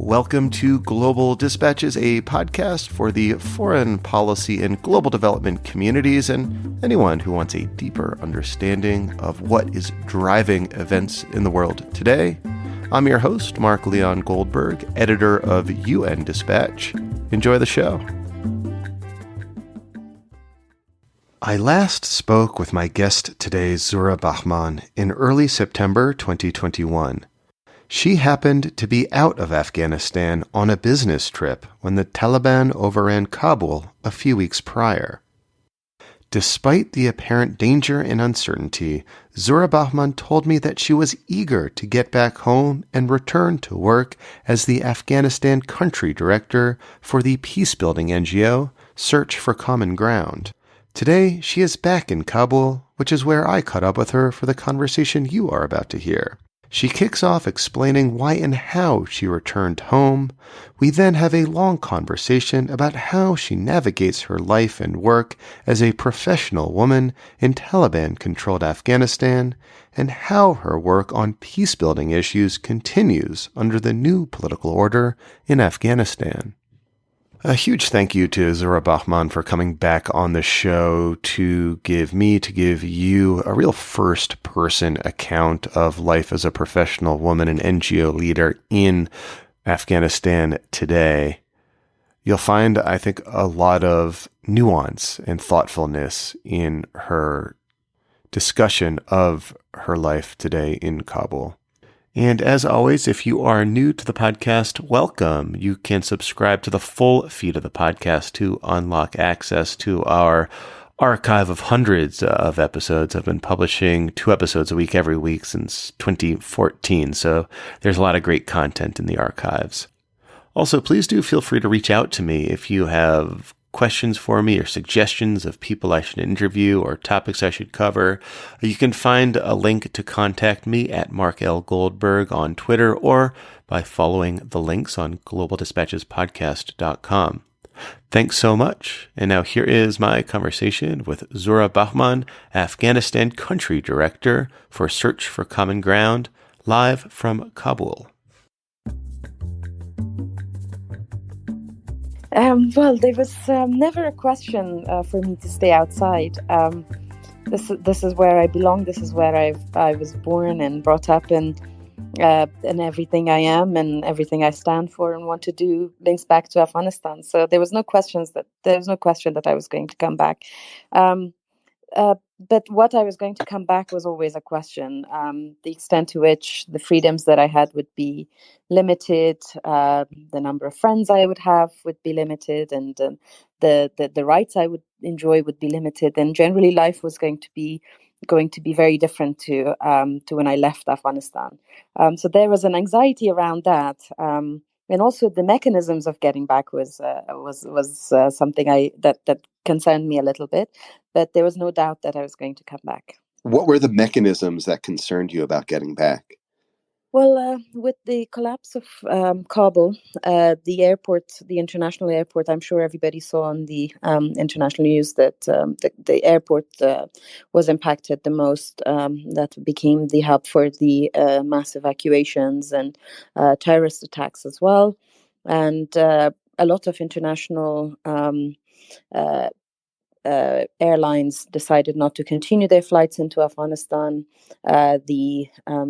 Welcome to Global Dispatches, a podcast for the foreign policy and global development communities and anyone who wants a deeper understanding of what is driving events in the world today. I'm your host, Mark Leon Goldberg, editor of UN Dispatch. Enjoy the show. I last spoke with my guest today, Zuhra Bahman, in early September 2021. She happened to be out of Afghanistan on a business trip when the Taliban overran Kabul a few weeks prior. Despite the apparent danger and uncertainty, Zuhra Bahman told me that she was eager to get back home and return to work as the Afghanistan country director for the peacebuilding NGO Search for Common Ground. Today, she is back in Kabul, which is where I caught up with her for the conversation you are about to hear. She kicks off explaining why and how she returned home. We then have a long conversation about how she navigates her life and work as a professional woman in Taliban-controlled Afghanistan, and how her work on peacebuilding issues continues under the new political order in Afghanistan. A huge thank you to Zuhra Bahman for coming back on the show to give you a real first-person account of life as a professional woman and NGO leader in Afghanistan today. You'll find, I think, a lot of nuance and thoughtfulness in her discussion of her life today in Kabul. And as always, if you are new to the podcast, welcome. You can subscribe to the full feed of the podcast to unlock access to our archive of hundreds of episodes. I've been publishing 2 episodes a week every week since 2014, so there's a lot of great content in the archives. Also, please do feel free to reach out to me if you have questions for me or suggestions of people I should interview or topics I should cover. You can find a link to contact me at Mark L. Goldberg on Twitter or by following the links on globaldispatchespodcast.com. Thanks so much. And now here is my conversation with Zuhra Bahman, Afghanistan Country Director for Search for Common Ground, live from Kabul. Well, there was never a question for me to stay outside. This is where I belong. This is where I was born and brought up, and everything I am and everything I stand for and want to do links back to Afghanistan. So there was no question that I was going to come back. But what I was going to come back was always a question. The extent to which the freedoms that I had would be limited, the number of friends I would have would be limited, and the rights I would enjoy would be limited. And generally, life was going to be very different to when I left Afghanistan. So there was an anxiety around that. And also the mechanisms of getting back was something that concerned me a little bit, but there was no doubt that I was going to come back. What were the mechanisms that concerned you about getting back? Well, with the collapse of Kabul, the international airport, I'm sure everybody saw on the international news that the airport was impacted the most. That became the hub for the mass evacuations and terrorist attacks as well. And a lot of international airlines decided not to continue their flights into Afghanistan. The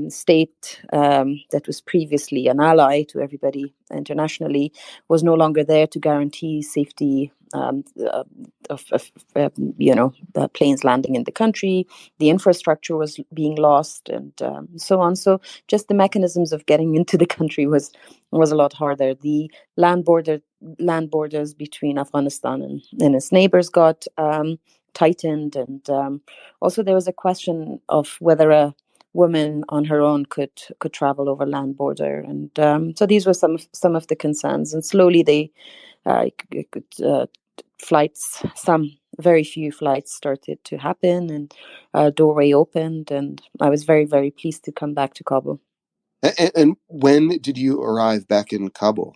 state that was previously an ally to everybody internationally was no longer there to guarantee safety of planes landing in the country. The infrastructure was being lost, and so on. So just the mechanisms of getting into the country was a lot harder. The land borders between Afghanistan and its neighbors got tightened, and also there was a question of whether a woman on her own could travel over land border, and so these were some of the concerns. And slowly some very few flights started to happen, and a doorway opened, and I was very, very pleased to come back to Kabul. And when did you arrive back in Kabul?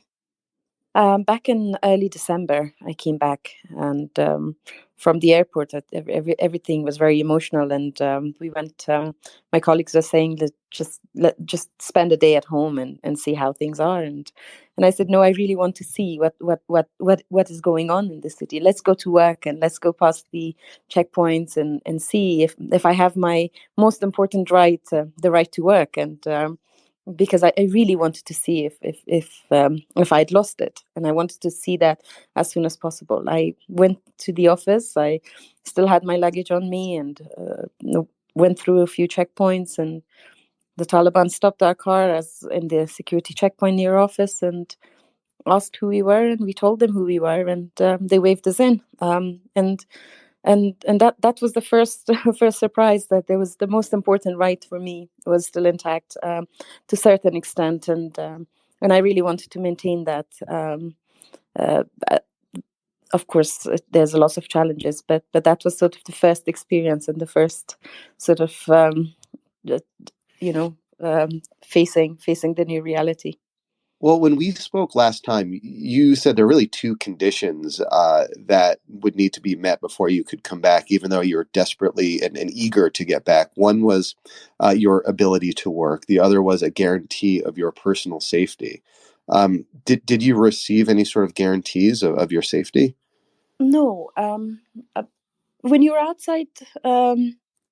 Back in early December, I came back, and from the airport, everything was very emotional. And we went. My colleagues were saying that just spend a day at home and see how things are. And I said, no, I really want to see what is going on in the city. Let's go to work and let's go past the checkpoints and see if I have my most important right, the right to work. And because I really wanted to see if I'd lost it, and I wanted to see that as soon as possible. I went to the office. I still had my luggage on me, and went through a few checkpoints. And the Taliban stopped our car as in the security checkpoint near office and asked who we were, and we told them who we were, and they waved us in. And that was the first first surprise, that there was the most important right for me was still intact, to a certain extent, and I really wanted to maintain that. Uh, of course, there's a lot of challenges, but that was sort of the first experience and the first sort of facing the new reality. Well, when we spoke last time, you said there are really two conditions that would need to be met before you could come back, even though you're desperately and eager to get back. One was your ability to work. The other was a guarantee of your personal safety. Did you receive any sort of guarantees of your safety? No. When you're outside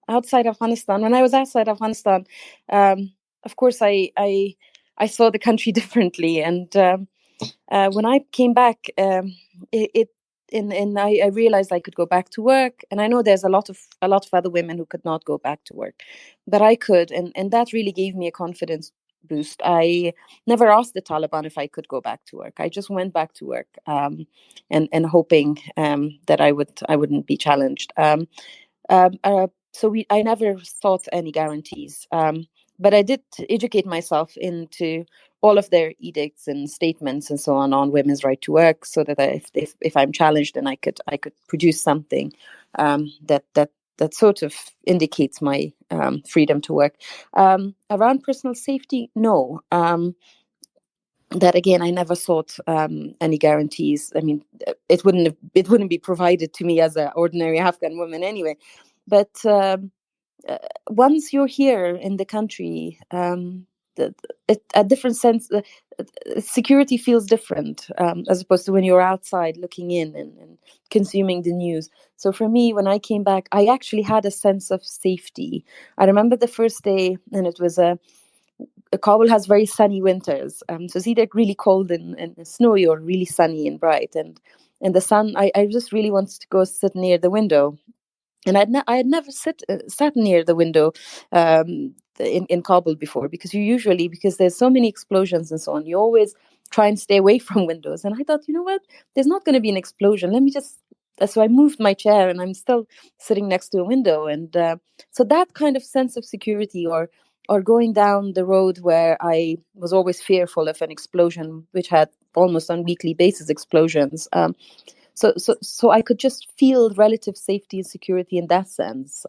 Afghanistan, when I was outside Afghanistan, of course, I saw the country differently, and when I came back, I realized I could go back to work, and I know there's a lot of other women who could not go back to work, but I could, and that really gave me a confidence boost. I never asked the Taliban if I could go back to work. I just went back to work, and hoping that I wouldn't be challenged. So I never sought any guarantees, but I did educate myself into all of their edicts and statements and so on women's right to work, so that if I'm challenged, then I could produce something that sort of indicates my freedom to work. Around personal safety, no. That again, I never sought any guarantees. I mean, it wouldn't be provided to me as an ordinary Afghan woman anyway. But once you're here in the country, a different sense, security feels different, as opposed to when you're outside looking in and consuming the news. So for me, when I came back, I actually had a sense of safety. I remember the first day, and it was Kabul has very sunny winters. So it's either really cold and snowy, or really sunny and bright. And the sun, I just really wanted to go sit near the window. And I had never sat near the window in Kabul before, because because there's so many explosions and so on, you always try and stay away from windows. And I thought, you know what, there's not going to be an explosion. Let me just. So I moved my chair, and I'm still sitting next to a window. And so that kind of sense of security, or going down the road where I was always fearful of an explosion, which had almost on weekly basis explosions. So I could just feel relative safety and security in that sense.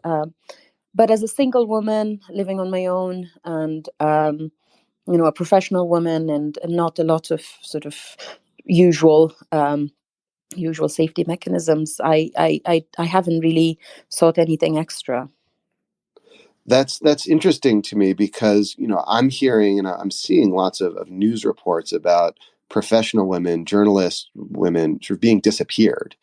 But as a single woman living on my own, and a professional woman, and not a lot of sort of usual safety mechanisms, I haven't really sought anything extra. That's interesting to me, because I'm hearing and I'm seeing lots of news reports about professional women, journalist women, sort of being disappeared,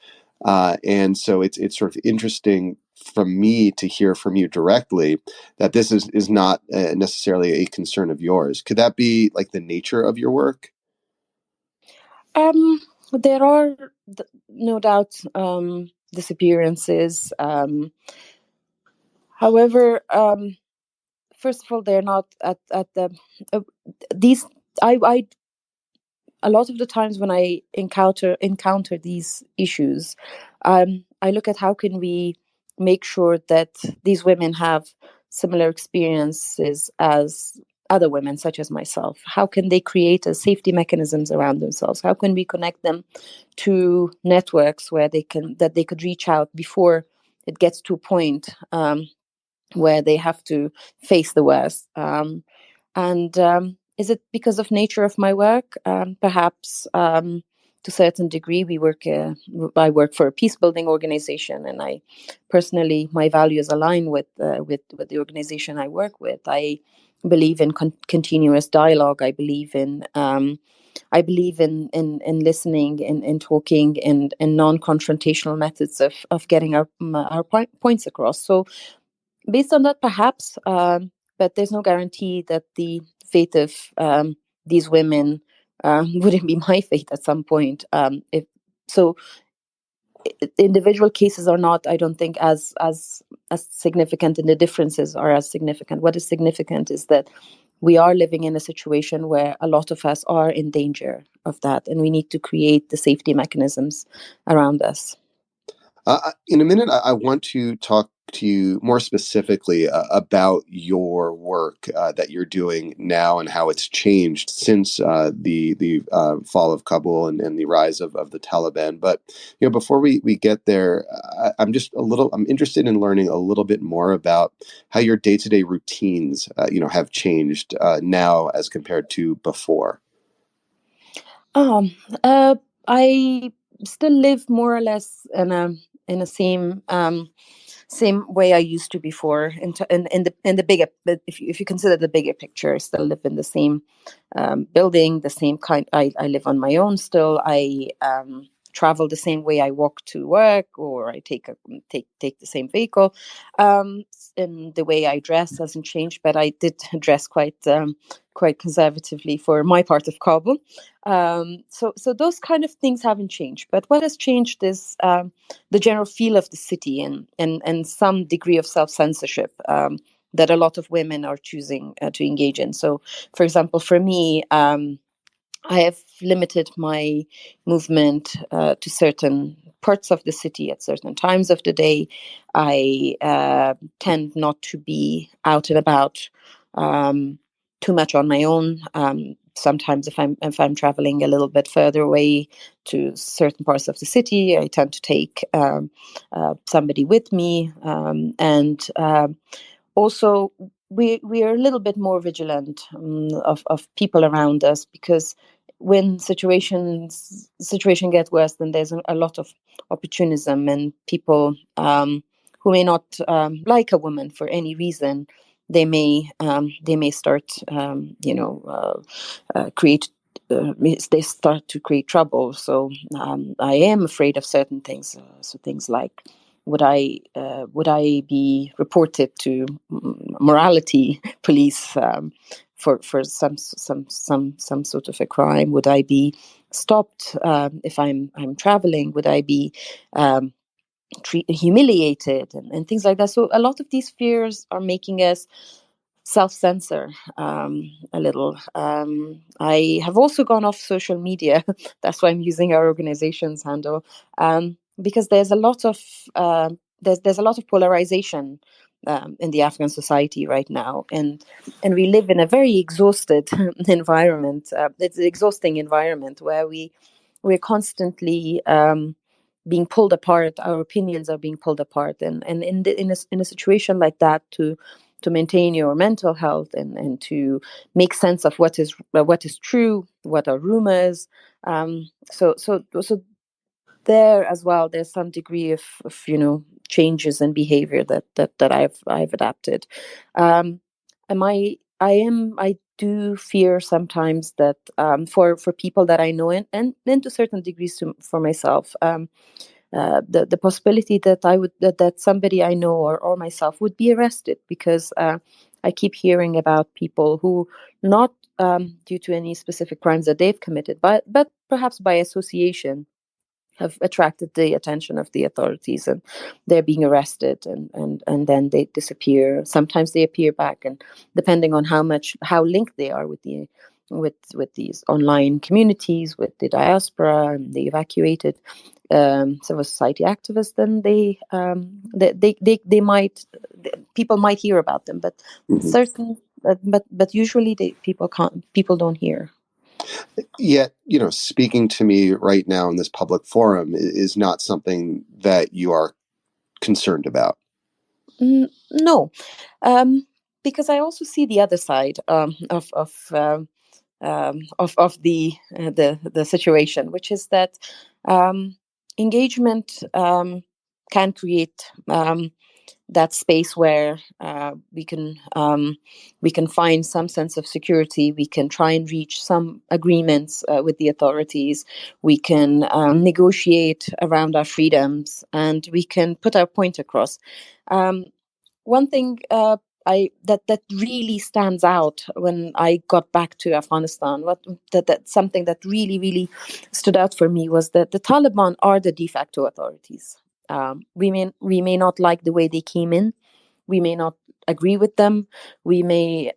and so it's sort of interesting from me to hear from you directly that this is not necessarily a concern of yours. Could that be like the nature of your work? There are no doubt disappearances. However, first of all, they're not at the these. I A lot of the times when I encounter these issues, I look at how can we make sure that these women have similar experiences as other women, such as myself. How can they create a safety mechanisms around themselves? How can we connect them to networks where they could reach out before it gets to a point where they have to face the worst? And is it because of nature of my work? Perhaps. to a certain degree. I work for a peace building organization, and I personally, my values align with the organization I work with. I believe in continuous dialogue. I believe in listening and in talking and non-confrontational methods of getting our points across. So based on that, perhaps, but there's no guarantee that the fate of these women wouldn't be my fate at some point. If so, individual cases are not, I don't think, as significant, and the differences are as significant. What is significant is that we are living in a situation where a lot of us are in danger of that, and we need to create the safety mechanisms around us. In a minute, I want to talk to you more specifically about your work that you're doing now and how it's changed since the fall of Kabul and the rise of the Taliban. But before we get there, I'm interested in learning a little bit more about how your day-to-day routines have changed now as compared to before. I still live more or less in a same way I used to before. In the bigger, if you consider the bigger picture, I still live in the same building, the same kind. I live on my own still. I travel the same way. I walk to work, or I take the same vehicle. And the way I dress hasn't changed, but I did dress quite conservatively for my part of Kabul. So those kind of things haven't changed. But what has changed is the general feel of the city and some degree of self-censorship that a lot of women are choosing to engage in. So, for example, for me, I have limited my movement to certain parts of the city at certain times of the day. I tend not to be out and about too much on my own. Sometimes, if I'm traveling a little bit further away to certain parts of the city, I tend to take somebody with me, and also we are a little bit more vigilant of people around us, because when situation gets worse, then there's a lot of opportunism, and people who may not like a woman for any reason, they may start create they start to create trouble. So I am afraid of certain things. So things like, would I be reported to morality police for some sort of a crime? Would I be stopped if I'm traveling? Would I be humiliated and things like that? So a lot of these fears are making us self-censor a little. I have also gone off social media. That's why I'm using our organization's handle, because there's a lot of there's a lot of polarization in the Afghan society right now, and we live in a very exhausted environment. It's an exhausting environment where we're constantly being pulled apart. Our opinions are being pulled apart, and in a situation like that, to maintain your mental health and to make sense of what is true, what are rumors. So there as well, there's some degree of changes in behavior that I've adapted. I do fear sometimes that for people that I know, and to certain degrees for myself. The possibility that that somebody I know or myself would be arrested, because I keep hearing about people who, not due to any specific crimes that they've committed, but perhaps by association, have attracted the attention of the authorities, and they're being arrested, and then they disappear. Sometimes they appear back, and depending on how linked they are with these online communities, with the diaspora and the evacuated civil society activists, then they might, people might hear about them, but but usually people don't hear. Yet, speaking to me right now in this public forum is not something that you are concerned about. No, because I also see the other side of the situation, which is that engagement can create that space where we can find some sense of security. We can try and reach some agreements with the authorities. We can negotiate around our freedoms, and we can put our point across. One thing that really stands out when I got back to Afghanistan, that something that really stood out for me was that the Taliban are the de facto authorities. We may not like the way they came in. We may not agree with them. We may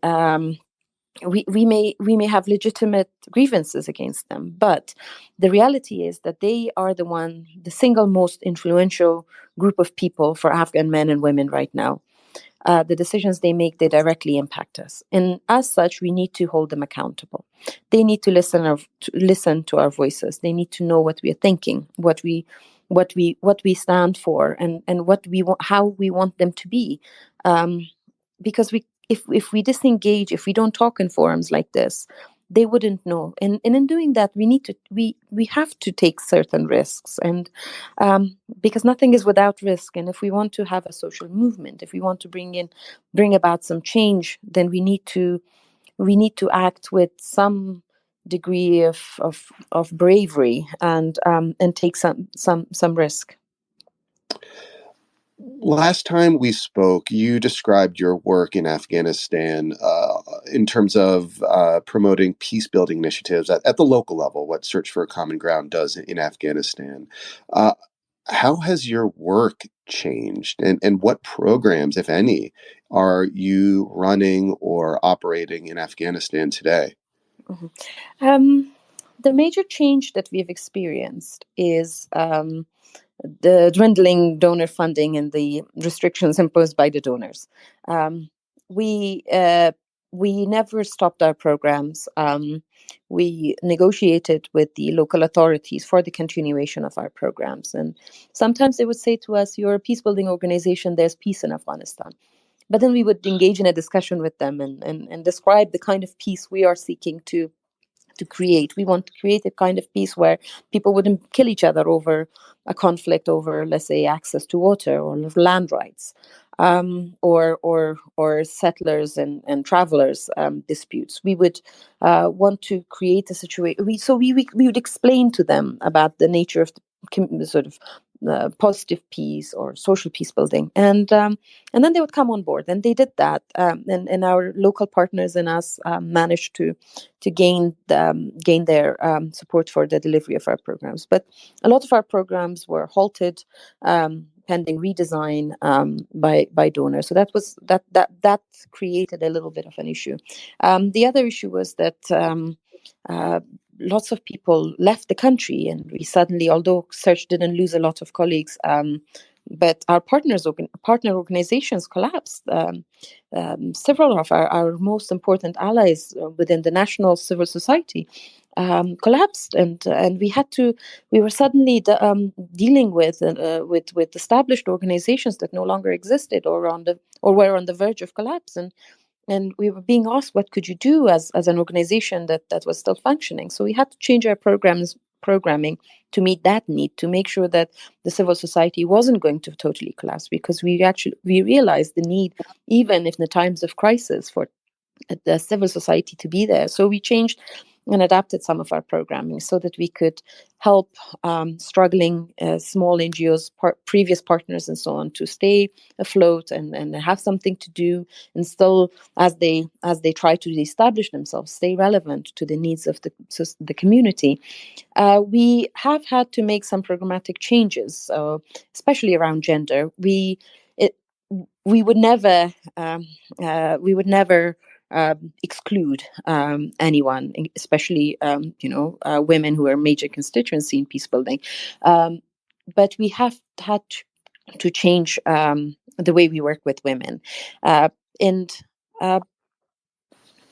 we may have legitimate grievances against them, but the reality is that they are the single most influential group of people for Afghan men and women right now. The decisions they make, they directly impact us, and as such, we need to hold them accountable. They need to listen to our voices. They need to know what we are thinking, what we stand for, and what we want, how we want them to be. Because if we disengage, if we don't talk in forums like this, they wouldn't know. And in doing that, we have to take certain risks, and because nothing is without risk. And if we want to have a social movement, if we want to bring about some change, then we need to act with some degree of bravery, and take some risk. Last time we spoke, you described your work in Afghanistan in terms of promoting peace building initiatives at the local level, what Search for a Common Ground does in Afghanistan. How has your work changed, and what programs, if any, are you running or operating in Afghanistan today? Mm-hmm. The major change that we've experienced is the dwindling donor funding and the restrictions imposed by the donors. Um, we uh, we never stopped our programs. We negotiated with the local authorities for the continuation of our programs, and sometimes they would say to us, "You're a peace building organization. There's peace in Afghanistan." But then we would engage in a discussion with them, and describe the kind of peace we are seeking to create. We want to create a kind of peace where people wouldn't kill each other over a conflict over, let's say, access to water or land rights, or settlers and travelers disputes. We would want to create a situation. We would explain to them about the nature of the sort of positive peace or social peace building, and then they would come on board, and they did that, and our local partners and us managed to gain their support for the delivery of our programs. But a lot of our programs were halted pending redesign by donors. So that created a little bit of an issue. The other issue was that uh, lots of people left the country, and we suddenly, although Search didn't lose a lot of colleagues, but our partner organizations collapsed. Several of our most important allies within the national civil society collapsed, and we were suddenly dealing with established organizations that no longer existed, or were on the verge of collapse, and we were being asked, what could you do as an organization that was still functioning? So we had to change our programming to meet that need, to make sure that the civil society wasn't going to totally collapse, because we realized the need, even in the times of crisis, for the civil society to be there. So we changed and adapted some of our programming so that we could help struggling small NGOs, previous partners, and so on, to stay afloat and have something to do, and still, as they try to establish themselves, stay relevant to the needs of the community. We have had to make some programmatic changes, especially around gender. It, we would never exclude anyone, especially women who are major constituency in peace building. But we have had to change the way we work with women, and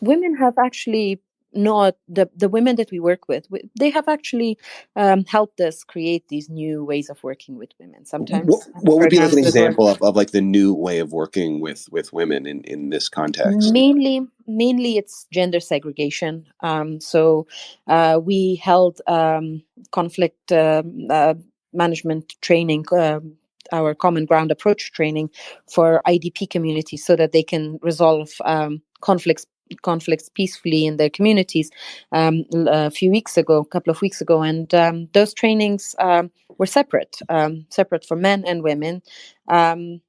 women have actually not the women that we work with. They have actually helped us create these new ways of working with women. Sometimes What would be like an programs that work. example of like the new way of working with women in this context? Mainly it's gender segregation. So we held conflict management training, our common ground approach training for IDP communities, so that they can resolve conflicts peacefully in their communities a couple of weeks ago, and those trainings were separate for men and women. And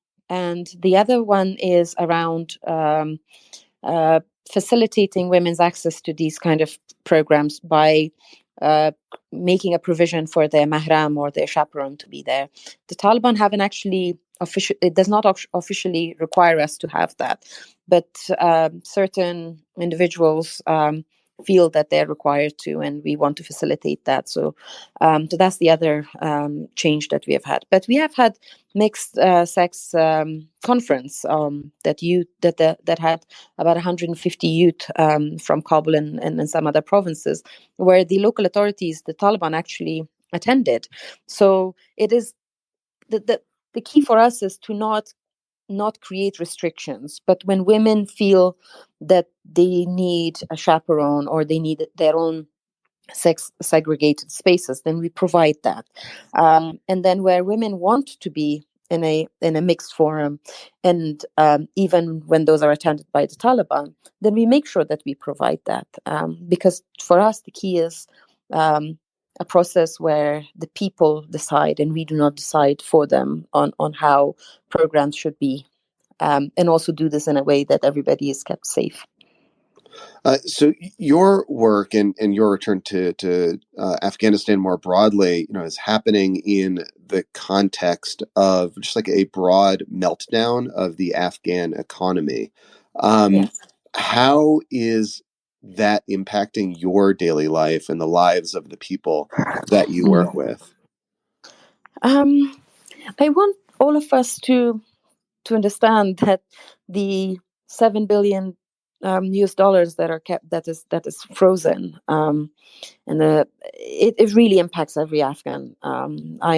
the other one is around uh, facilitating women's access to these kind of programs by uh, making a provision for their mahram or their chaperone to be there. The Taliban haven't actually it does not officially require us to have that, but certain individuals feel that they're required to, and we want to facilitate that. So that's the other change that we have had. But we have had mixed sex conference that had about 150 youth from Kabul and some other provinces, where the local authorities, the Taliban, actually attended. So it is the key for us is to not create restrictions, but when women feel that they need a chaperone or they need their own sex segregated spaces, then we provide that. And then where women want to be in a mixed forum, and even when those are attended by the Taliban, then we make sure that we provide that, because for us the key is a process where the people decide and we do not decide for them on how programs should be, and also do this in a way that everybody is kept safe. So your work and your return to Afghanistan more broadly, is happening in the context of just like a broad meltdown of the Afghan economy. Yeah. How is that impacting your daily life and the lives of the people that you work with? I want all of us to understand that the 7 billion US dollars that are kept, that is frozen, it really impacts every Afghan. I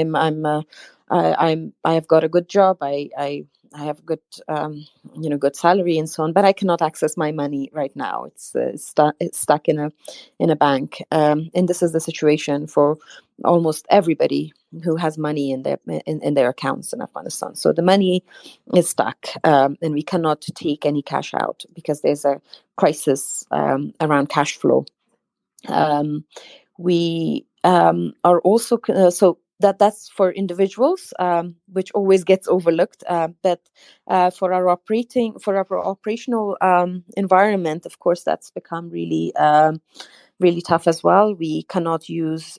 have got a good job. I have good good salary and so on, but I cannot access my money right now. It's stuck in a bank, and this is the situation for almost everybody who has money in their accounts in Afghanistan. So the money is stuck, and we cannot take any cash out because there's a crisis around cash flow. We are also so that's for individuals, which always gets overlooked. But for our operational environment, of course, that's become really tough as well. We cannot use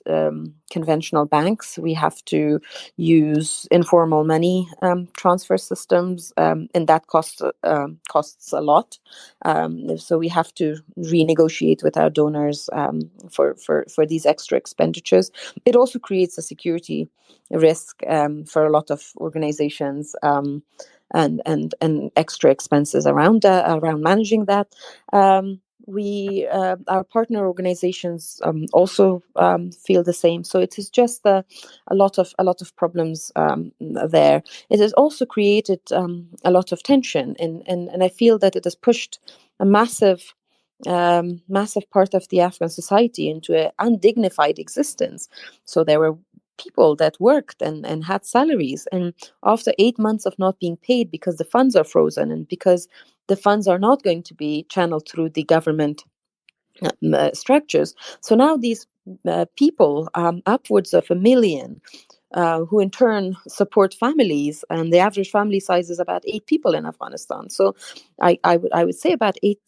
conventional banks. We have to use informal money transfer systems, and that costs a lot. So we have to renegotiate with our donors for these extra expenditures. It also creates a security risk for a lot of organizations. And extra expenses around managing that. Our partner organizations also feel the same. So it is just a lot of problems there. It has also created a lot of tension, and I feel that it has pushed a massive part of the Afghan society into an undignified existence. So there were people that worked and had salaries, and after 8 months of not being paid because the funds are frozen and because the funds are not going to be channeled through the government structures. So now these people, upwards of 1 million, who in turn support families, and the average family size is about 8 people in Afghanistan. So I would say about 8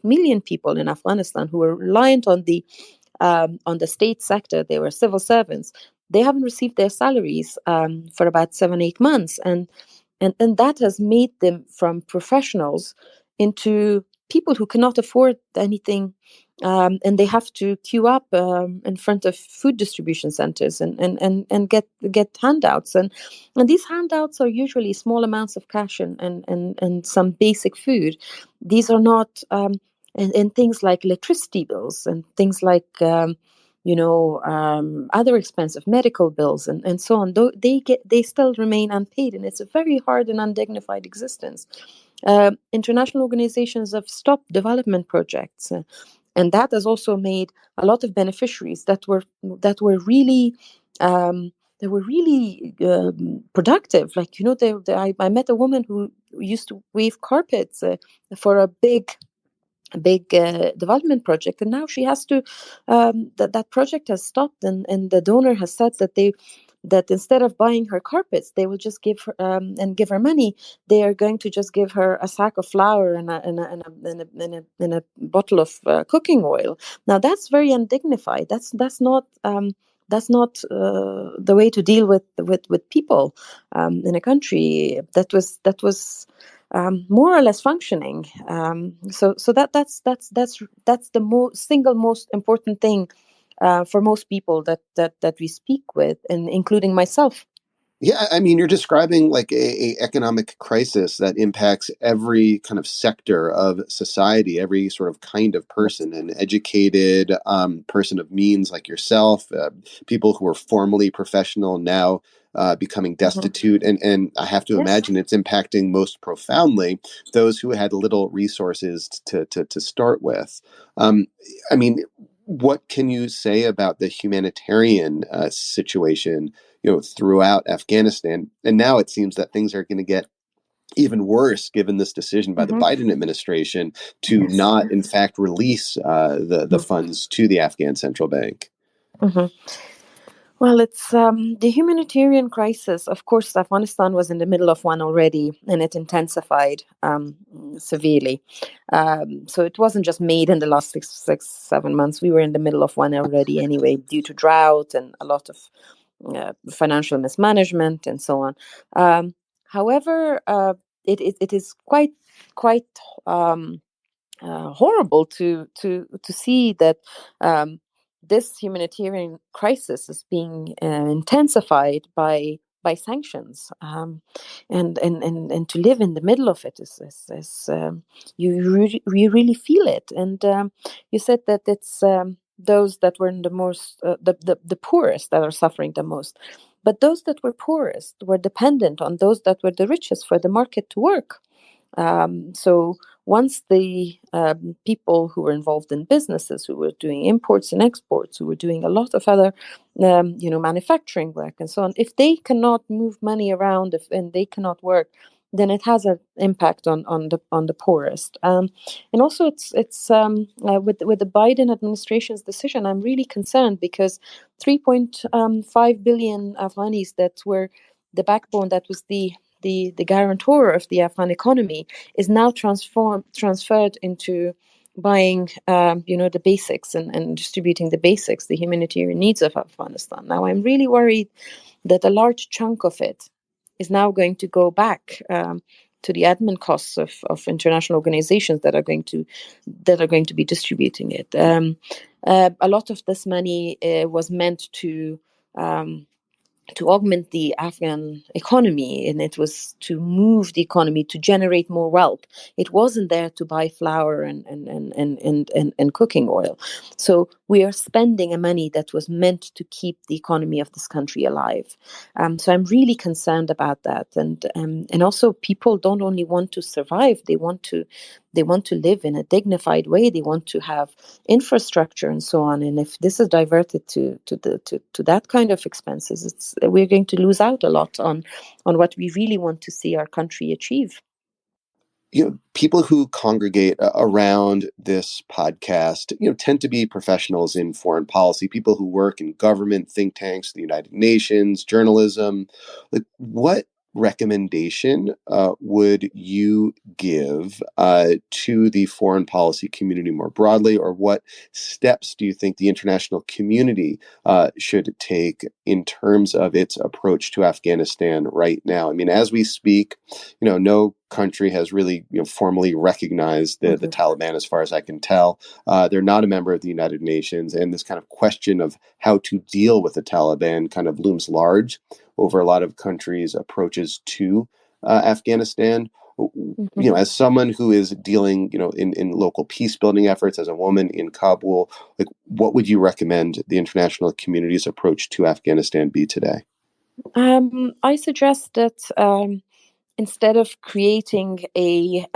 million people in Afghanistan who are reliant on the state sector. They were civil servants. They haven't received their salaries for about 7-8 months, and that has made them from professionals into people who cannot afford anything, and they have to queue up in front of food distribution centers and get handouts, and these handouts are usually small amounts of cash and some basic food. These are not and things like electricity bills and things like other expensive medical bills and so on. Though they still remain unpaid, and it's a very hard and undignified existence. International organizations have stopped development projects, and that has also made a lot of beneficiaries that were really productive. Like, I met a woman who used to weave carpets for a big development project, and now she has to that project has stopped, and the donor has said that instead of buying her carpets, they will just give her and give her money. They are going to just give her a sack of flour and a bottle of cooking oil. Now that's very undignified. That's not the way to deal with people in a country that was more or less functioning. So that's the single most important thing for most people that we speak with, and including myself. Yeah, I mean, you're describing like a economic crisis that impacts every kind of sector of society, every sort of kind of person, an educated person of means like yourself, people who are formerly professional now becoming destitute, and I have to Yes. imagine it's impacting most profoundly those who had little resources to start with. I mean, what can you say about the humanitarian situation, throughout Afghanistan? And now it seems that things are going to get even worse given this decision by the Biden administration to Yes. not, in fact, release the funds to the Afghan central bank. Well, it's the humanitarian crisis. Of course, Afghanistan was in the middle of one already, and it intensified severely. So it wasn't just made in the last 7 months. We were in the middle of one already anyway, due to drought and a lot of financial mismanagement and so on. However, it is quite horrible to see that this humanitarian crisis is being intensified by sanctions, and to live in the middle of it is you really feel it. And you said that it's those that were in the most the poorest that are suffering the most, but those that were poorest were dependent on those that were the richest for the market to work. So once the people who were involved in businesses, who were doing imports and exports, who were doing a lot of other, manufacturing work and so on, if they cannot move money around, and they cannot work, then it has an impact on the poorest. And also, it's with the Biden administration's decision, I'm really concerned, because 3.5 billion Afghanis that were the backbone, that was the guarantor of the Afghan economy, is now transferred into buying, the basics, and distributing the basics, the humanitarian needs of Afghanistan. Now, I'm really worried that a large chunk of it is now going to go back to the admin costs of international organizations that are going to be distributing it. A lot of this money was meant to augment the Afghan economy, and it was to move the economy, to generate more wealth. It wasn't there to buy flour and cooking oil. So we are spending a money that was meant to keep the economy of this country alive. So I'm really concerned about that, and also, people don't only want to survive; they want to live in a dignified way. They want to have infrastructure and so on. And if this is diverted to that kind of expenses, we're going to lose out a lot on what we really want to see our country achieve. People who congregate around this podcast, tend to be professionals in foreign policy, people who work in government, think tanks, the United Nations, journalism. Like, what recommendation would you give to the foreign policy community more broadly, or what steps do you think the international community should take in terms of its approach to Afghanistan right now? I mean, as we speak, no country has really formally recognized the Taliban, as far as I can tell. They're not a member of the United Nations, and this kind of question of how to deal with the Taliban kind of looms large over a lot of countries' approaches to Afghanistan. As someone who is dealing, in local peace building efforts, as a woman in Kabul, like, what would you recommend the international community's approach to Afghanistan be today? I suggest that instead of creating a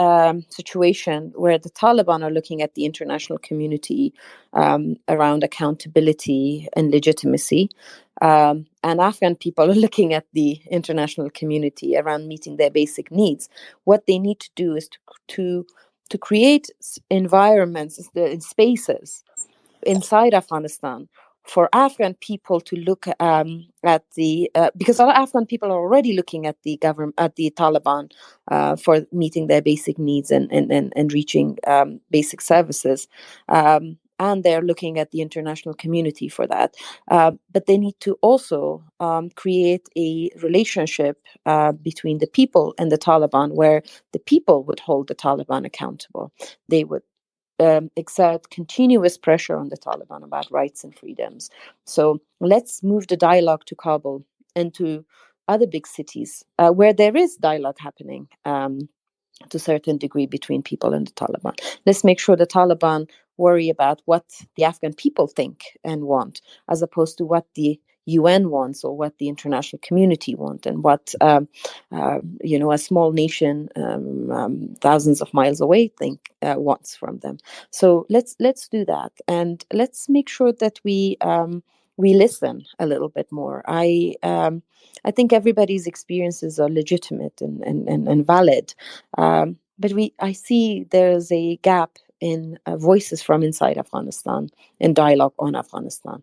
situation where the Taliban are looking at the international community around accountability and legitimacy, and Afghan people are looking at the international community around meeting their basic needs, what they need to do is to create environments, spaces inside Afghanistan for Afghan people to look at the because a lot of Afghan people are already looking at the government, at the Taliban, for meeting their basic needs and reaching basic services. And they're looking at the international community for that. But they need to also create a relationship between the people and the Taliban, where the people would hold the Taliban accountable. They would exert continuous pressure on the Taliban about rights and freedoms. So let's move the dialogue to Kabul and to other big cities where there is dialogue happening to a certain degree between people and the Taliban. Let's make sure the Taliban worry about what the Afghan people think and want, as opposed to what the UN wants or what the international community want, and what a small nation thousands of miles away wants from them. So let's do that, and let's make sure that we listen a little bit more. I think everybody's experiences are legitimate and valid, but I see there's a gap in voices from inside Afghanistan and dialogue on Afghanistan.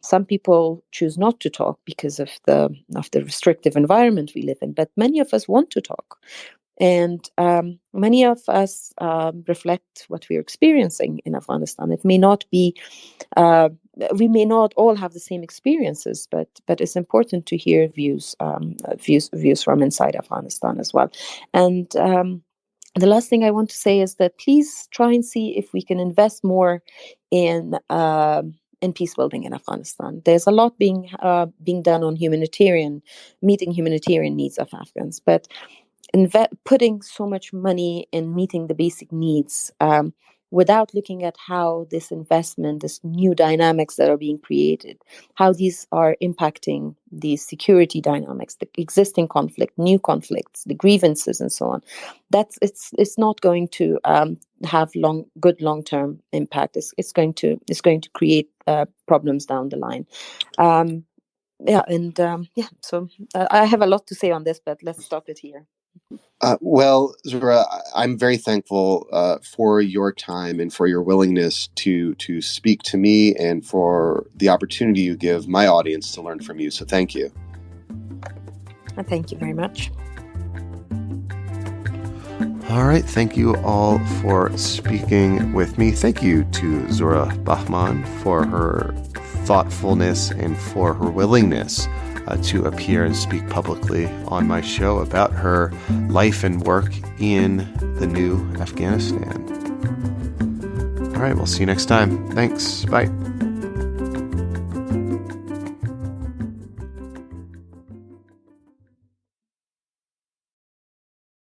Some people choose not to talk because of the restrictive environment we live in, but many of us want to talk. And many of us reflect what we're experiencing in Afghanistan. It may not be, we may not all have the same experiences, but it's important to hear views from inside Afghanistan as well. And the last thing I want to say is that please try and see if we can invest more in peace building in Afghanistan. There's a lot being done on meeting humanitarian needs of Afghans, but putting so much money in meeting the basic needs without looking at how this investment, this new dynamics that are being created, how these are impacting the security dynamics, the existing conflict, new conflicts, the grievances, and so on. It's not going to have good long-term impact. It's going to create problems down the line. So I have a lot to say on this, but let's stop it here. Well, Zuhra, I'm very thankful for your time and for your willingness to speak to me, and for the opportunity you give my audience to learn from you. So thank you. Thank you very much. All right. Thank you all for speaking with me. Thank you to Zuhra Bahman for her thoughtfulness and for her willingness to appear and speak publicly on my show about her life and work in the new Afghanistan. All right, we'll see you next time. Thanks. Bye.